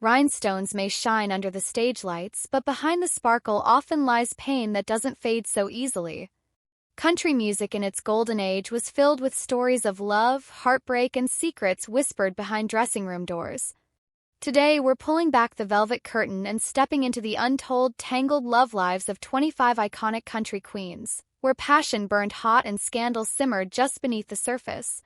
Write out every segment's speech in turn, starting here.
Rhinestones may shine under the stage lights, but behind the sparkle often lies pain that doesn't fade so easily. Country music in its golden age was filled with stories of love, heartbreak, and secrets whispered behind dressing room doors. Today, we're pulling back the velvet curtain and stepping into the untold, tangled love lives of 25 iconic country queens, where passion burned hot and scandal simmered just beneath the surface.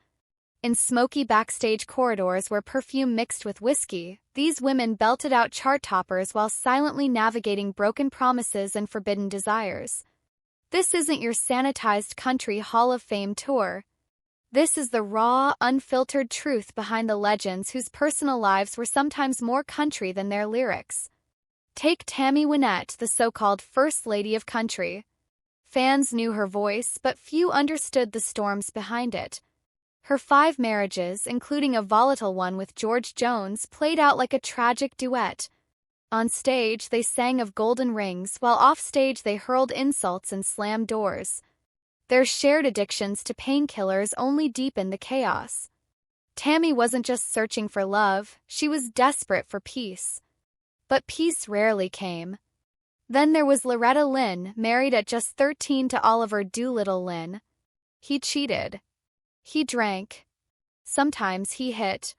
In smoky backstage corridors where perfume mixed with whiskey, these women belted out chart toppers while silently navigating broken promises and forbidden desires. This isn't your sanitized country Hall of Fame tour. This is the raw, unfiltered truth behind the legends whose personal lives were sometimes more country than their lyrics. Take Tammy Wynette, the so-called First Lady of Country. Fans knew her voice, but few understood the storms behind it. Her 5 marriages, including a volatile one with George Jones, played out like a tragic duet. On stage, they sang of golden rings, while offstage they hurled insults and slammed doors. Their shared addictions to painkillers only deepened the chaos. Tammy wasn't just searching for love, she was desperate for peace. But peace rarely came. Then there was Loretta Lynn, married at just 13 to Oliver Doolittle Lynn. He cheated. He drank. Sometimes he hit.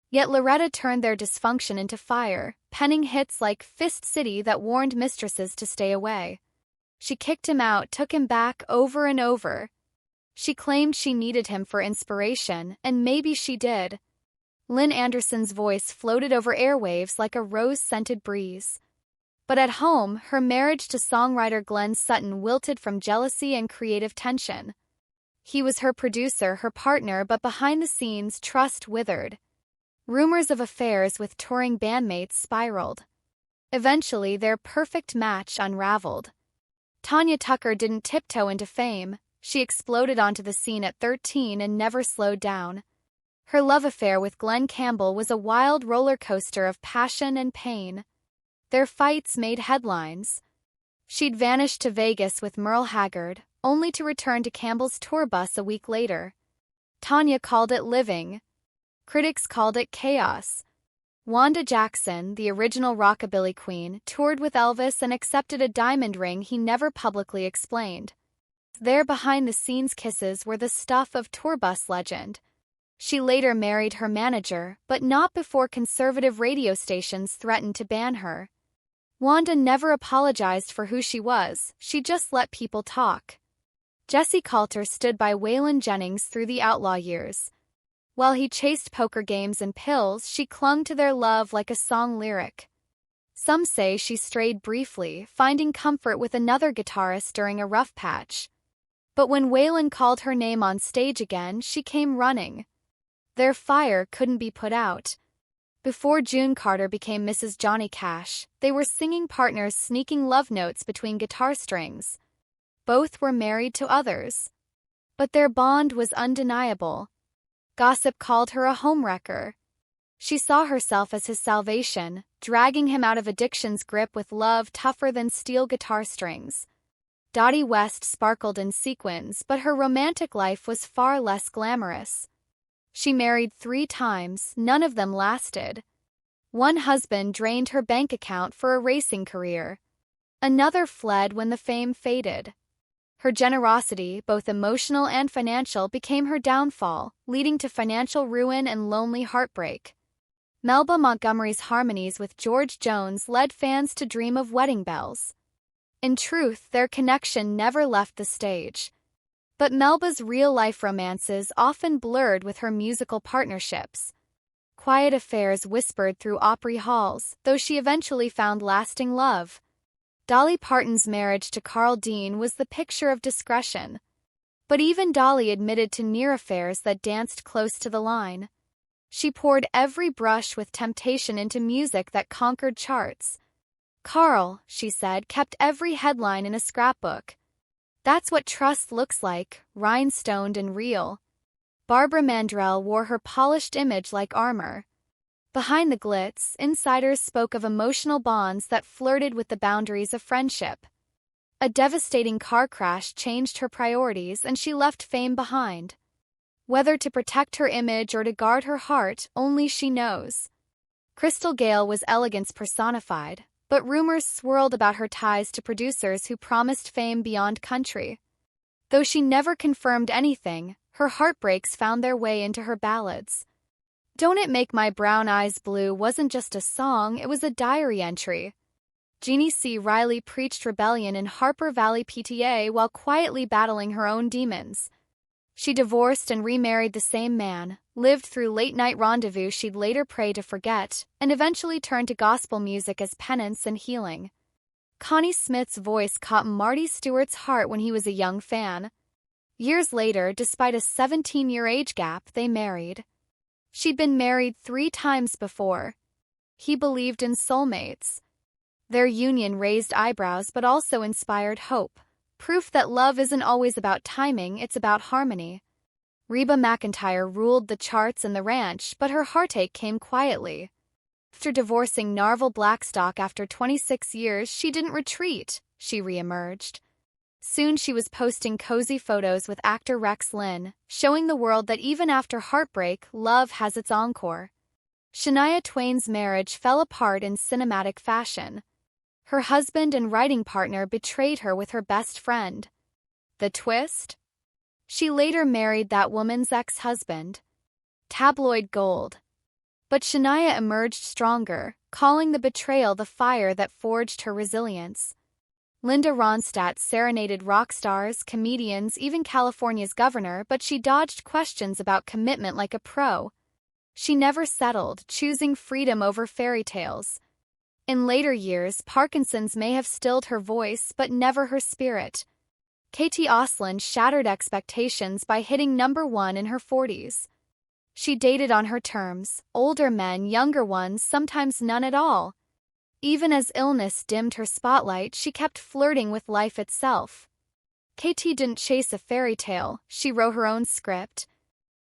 Yet Loretta turned their dysfunction into fire, penning hits like Fist City that warned mistresses to stay away. She kicked him out, took him back over and over. She claimed she needed him for inspiration, and maybe she did. Lynn Anderson's voice floated over airwaves like a rose-scented breeze. But at home, her marriage to songwriter Glenn Sutton wilted from jealousy and creative tension. He was her producer, her partner, but behind the scenes, trust withered. Rumors of affairs with touring bandmates spiraled. Eventually, their perfect match unraveled. Tanya Tucker didn't tiptoe into fame. She exploded onto the scene at 13 and never slowed down. Her love affair with Glenn Campbell was a wild roller coaster of passion and pain. Their fights made headlines. She'd vanished to Vegas with Merle Haggard, only to return to Campbell's tour bus a week later. Tanya called it living. Critics called it chaos. Wanda Jackson, the original rockabilly queen, toured with Elvis and accepted a diamond ring he never publicly explained. Their behind-the-scenes kisses were the stuff of tour bus legend. She later married her manager, but not before conservative radio stations threatened to ban her. Wanda never apologized for who she was, she just let people talk. Jesse Coulter stood by Waylon Jennings through the outlaw years. While he chased poker games and pills, she clung to their love like a song lyric. Some say she strayed briefly, finding comfort with another guitarist during a rough patch. But when Waylon called her name on stage again, she came running. Their fire couldn't be put out. Before June Carter became Mrs. Johnny Cash, they were singing partners sneaking love notes between guitar strings. Both were married to others. But their bond was undeniable. Gossip called her a homewrecker. She saw herself as his salvation, dragging him out of addiction's grip with love tougher than steel guitar strings. Dottie West sparkled in sequins, but her romantic life was far less glamorous. She married 3 times, none of them lasted. One husband drained her bank account for a racing career. Another fled when the fame faded. Her generosity, both emotional and financial, became her downfall, leading to financial ruin and lonely heartbreak. Melba Montgomery's harmonies with George Jones led fans to dream of wedding bells. In truth, their connection never left the stage. But Melba's real-life romances often blurred with her musical partnerships. Quiet affairs whispered through Opry halls, though she eventually found lasting love. Dolly Parton's marriage to Carl Dean was the picture of discretion. But even Dolly admitted to near affairs that danced close to the line. She poured every brush with temptation into music that conquered charts. Carl, she said, kept every headline in a scrapbook. That's what trust looks like, rhinestoned and real. Barbara Mandrell wore her polished image like armor. Behind the glitz, insiders spoke of emotional bonds that flirted with the boundaries of friendship. A devastating car crash changed her priorities and she left fame behind. Whether to protect her image or to guard her heart, only she knows. Crystal Gayle was elegance personified, but rumors swirled about her ties to producers who promised fame beyond country. Though she never confirmed anything, her heartbreaks found their way into her ballads. Don't It Make My Brown Eyes Blue wasn't just a song, it was a diary entry. Jeannie C. Riley preached rebellion in Harper Valley, PTA while quietly battling her own demons. She divorced and remarried the same man, lived through late-night rendezvous she'd later pray to forget, and eventually turned to gospel music as penance and healing. Connie Smith's voice caught Marty Stewart's heart when he was a young fan. Years later, despite a 17-year age gap, they married. She'd been married 3 times before. He believed in soulmates. Their union raised eyebrows but also inspired hope, proof that love isn't always about timing, it's about harmony. Reba McEntire ruled the charts and the ranch, but her heartache came quietly. After divorcing Narvel Blackstock after 26 years, she didn't retreat, she re-emerged. Soon she was posting cozy photos with actor Rex Linn, showing the world that even after heartbreak, love has its encore. Shania Twain's marriage fell apart in cinematic fashion. Her husband and writing partner betrayed her with her best friend. The twist? She later married that woman's ex-husband. Tabloid gold. But Shania emerged stronger, calling the betrayal the fire that forged her resilience. Linda Ronstadt serenaded rock stars, comedians, even California's governor, but she dodged questions about commitment like a pro. She never settled, choosing freedom over fairy tales. In later years, Parkinson's may have stilled her voice, but never her spirit. Katie Osland shattered expectations by hitting #1 in her 40s. She dated on her terms, older men, younger ones, sometimes none at all. Even as illness dimmed her spotlight, she kept flirting with life itself. Katie didn't chase a fairy tale, she wrote her own script.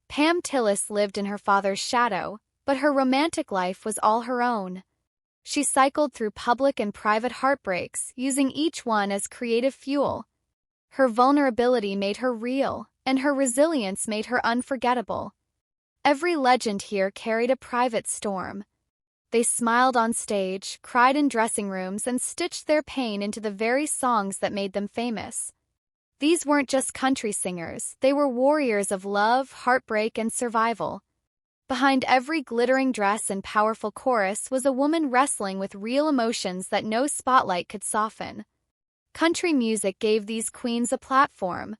Pam Tillis lived in her father's shadow, but her romantic life was all her own. She cycled through public and private heartbreaks, using each one as creative fuel. Her vulnerability made her real, and her resilience made her unforgettable. Every legend here carried a private storm. They smiled on stage, cried in dressing rooms, and stitched their pain into the very songs that made them famous. These weren't just country singers, they were warriors of love, heartbreak, and survival. Behind every glittering dress and powerful chorus was a woman wrestling with real emotions that no spotlight could soften. Country music gave these queens a platform.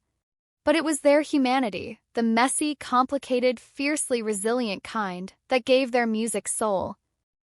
But it was their humanity, the messy, complicated, fiercely resilient kind, that gave their music soul.